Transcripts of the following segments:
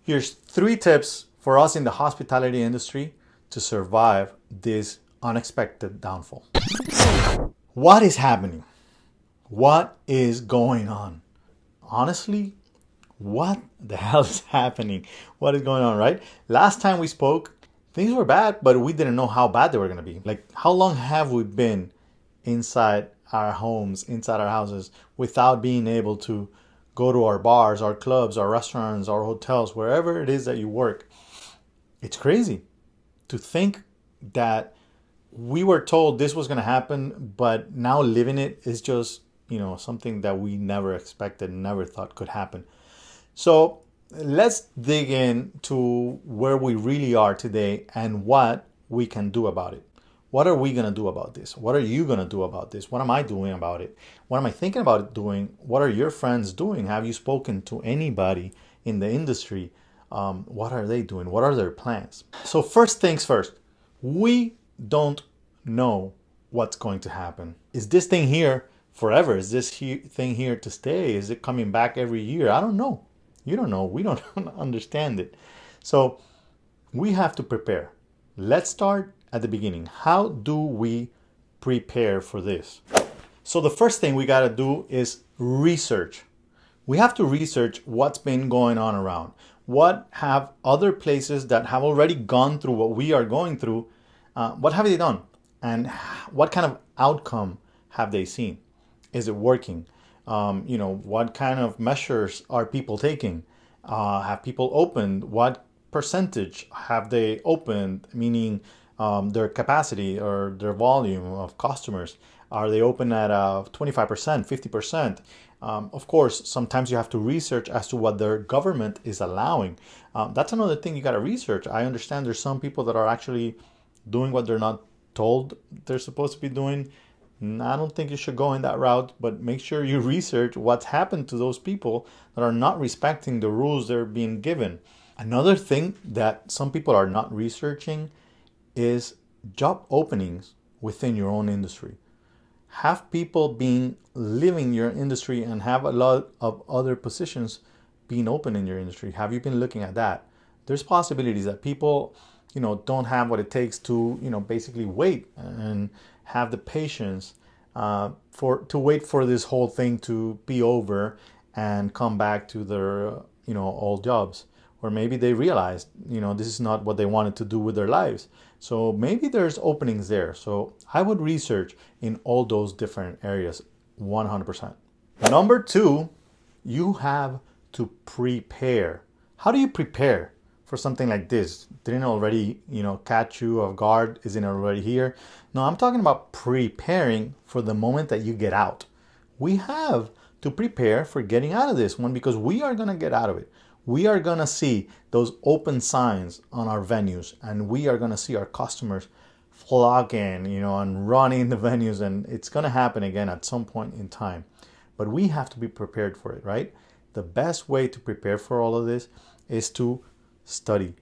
Here's 3 tips for us in the hospitality industry to survive this unexpected downfall. What is happening? What is going on? Honestly, what the hell is happening? What is going on, right? Last time we spoke, things were bad, but we didn't know how bad they were going to be. Like, how long have we been inside our homes, inside our houses, without being able to go to our bars, our clubs, our restaurants, our hotels, wherever it is that you work? It's crazy to think that we were told this was going to happen, but now living it is just, something that we never expected, never thought could happen. So let's dig into where we really are today and what we can do about it. What are we going to do about this? What are you going to do about this? What am I doing about it? What am I thinking about doing? What are your friends doing? Have you spoken to anybody in the industry? What are they doing? What are their plans? So first things first, we don't know what's going to happen. Is this thing here forever? Is this thing here to stay? Is it coming back every year? I don't know. You don't know. We don't understand it. So we have to prepare. Let's start at the beginning. How do we prepare for this? So the first thing we got to do is research. We have to research what's been going on around. What have other places that have already gone through what we are going through, what have they done? And what kind of outcome have they seen? Is it working? What kind of measures are people taking? Have people opened? What percentage have they opened? Meaning their capacity or their volume of customers. Are they open at 25%, 50%? Of course, sometimes you have to research as to what their government is allowing. That's another thing you got to research. I understand there's some people that are actually doing what they're not told they're supposed to be doing. I don't think you should go in that route, but make sure you research what's happened to those people that are not respecting the rules they're being given. Another thing that some people are not researching is job openings within your own industry. Have people been living your industry and have a lot of other positions being open in your industry? Have you been looking at that? There's possibilities that people, don't have what it takes to, basically wait and have the patience to wait for this whole thing to be over and come back to their, old jobs. Or maybe they realized, this is not what they wanted to do with their lives. So maybe there's openings there. So I would research in all those different areas 100%. Number 2, you have to prepare. How do you prepare for something like this? Didn't already, catch you off guard? Isn't it already here? No, I'm talking about preparing for the moment that you get out. We have to prepare for getting out of this one because we are going to get out of it. We are going to see those open signs on our venues, and we are going to see our customers flocking, and running the venues, and it's going to happen again at some point in time. But we have to be prepared for it, right? The best way to prepare for all of this is to study,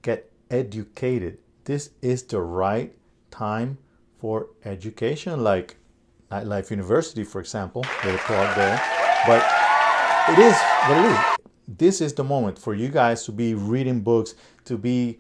get educated. This is the right time for education, like Nightlife University, for example. Little plug there. But it is what it is. This is the moment for you guys to be reading books, to be,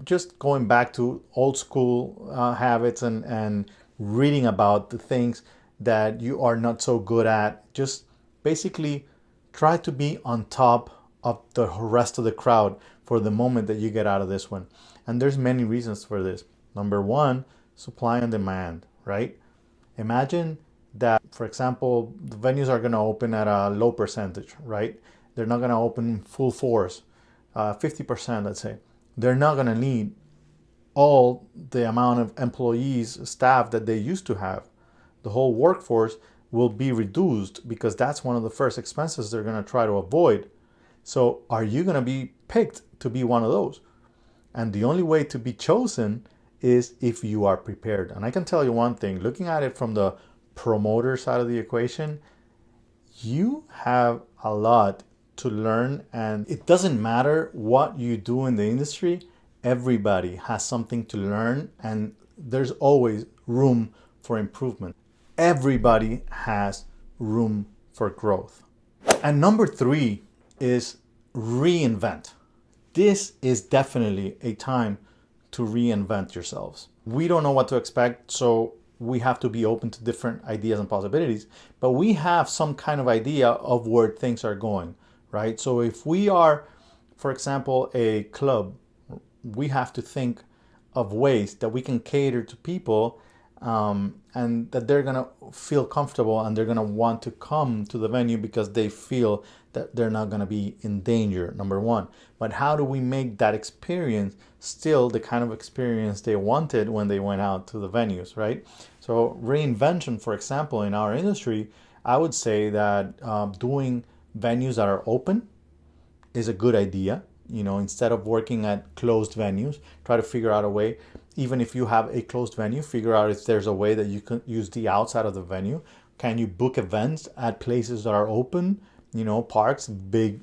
just going back to old school habits and reading about the things that you are not so good at. Just basically try to be on top of the rest of the crowd for the moment that you get out of this one. And there's many reasons for this. Number 1, supply and demand, right? Imagine that, for example, the venues are going to open at a low percentage, right? They're not going to open full force, 50%, let's say. They're not going to need all the amount of employees, staff that they used to have. The whole workforce will be reduced because that's one of the first expenses they're going to try to avoid. So are you going to be picked to be one of those? And the only way to be chosen is if you are prepared. And I can tell you one thing, looking at it from the promoter side of the equation, you have a lot to learn, and it doesn't matter what you do in the industry. Everybody has something to learn, and there's always room for improvement. Everybody has room for growth. And number 3 is reinvent. This is definitely a time to reinvent yourselves. We don't know what to expect, so we have to be open to different ideas and possibilities, but we have some kind of idea of where things are going, right? So if we are, for example, a club, we have to think of ways that we can cater to people, and that they're gonna feel comfortable and they're gonna want to come to the venue because they feel that they're not gonna be in danger, number one. But how do we make that experience still the kind of experience they wanted when they went out to the venues, right? So reinvention, for example, in our industry, I would say that doing venues that are open is a good idea. You know, instead of working at closed venues, try to figure out a way. Even if you have a closed venue, figure out if there's a way that you can use the outside of the venue. Can you book events at places that are open? You know, parks, big,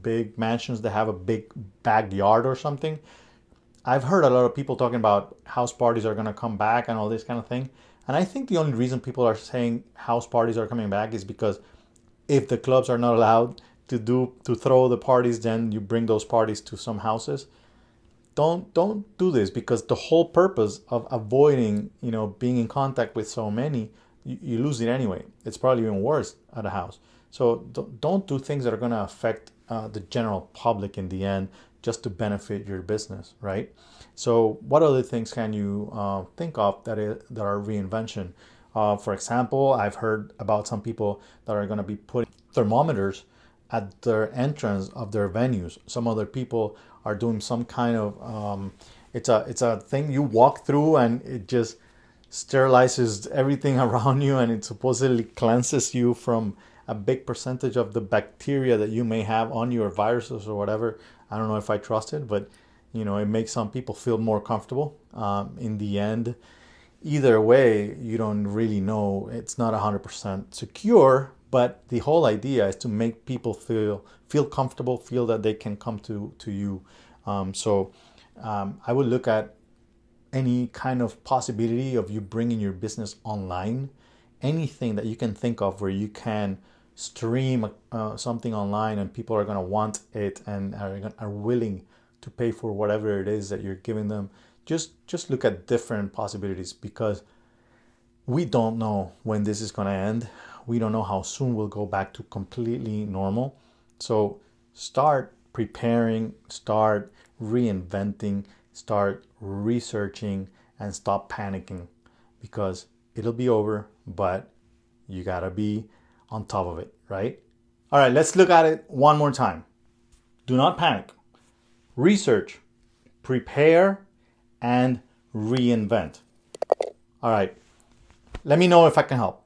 big mansions that have a big backyard or something. I've heard a lot of people talking about house parties are going to come back and all this kind of thing. And I think the only reason people are saying house parties are coming back is because if the clubs are not allowed to throw the parties, then you bring those parties to some houses. Don't do this, because the whole purpose of avoiding being in contact with so many, you lose it anyway. It's probably even worse at a house. So don't do things that are going to affect the general public in the end, just to benefit your business, right? So what other things can you think of that are reinvention? For example, I've heard about some people that are going to be putting thermometers at their entrance of their venues. Some other people are doing some kind of it's a thing you walk through and it just sterilizes everything around you, and it supposedly cleanses you from a big percentage of the bacteria that you may have on you, or viruses or whatever. I don't know if I trust it, but it makes some people feel more comfortable. In the end, either way, you don't really know. It's not 100% secure, but the whole idea is to make people feel comfortable, feel that they can come to you. I would look at any kind of possibility of you bringing your business online, anything that you can think of where you can stream something online and people are going to want it and are willing to pay for whatever it is that you're giving them. Just look at different possibilities, because we don't know when this is going to end. We don't know how soon we'll go back to completely normal. So start preparing, start reinventing, start researching, and stop panicking, because it'll be over, but you gotta be on top of it, right? All right, let's look at it one more time. Do not panic. Research, prepare, and reinvent. All right, let me know if I can help.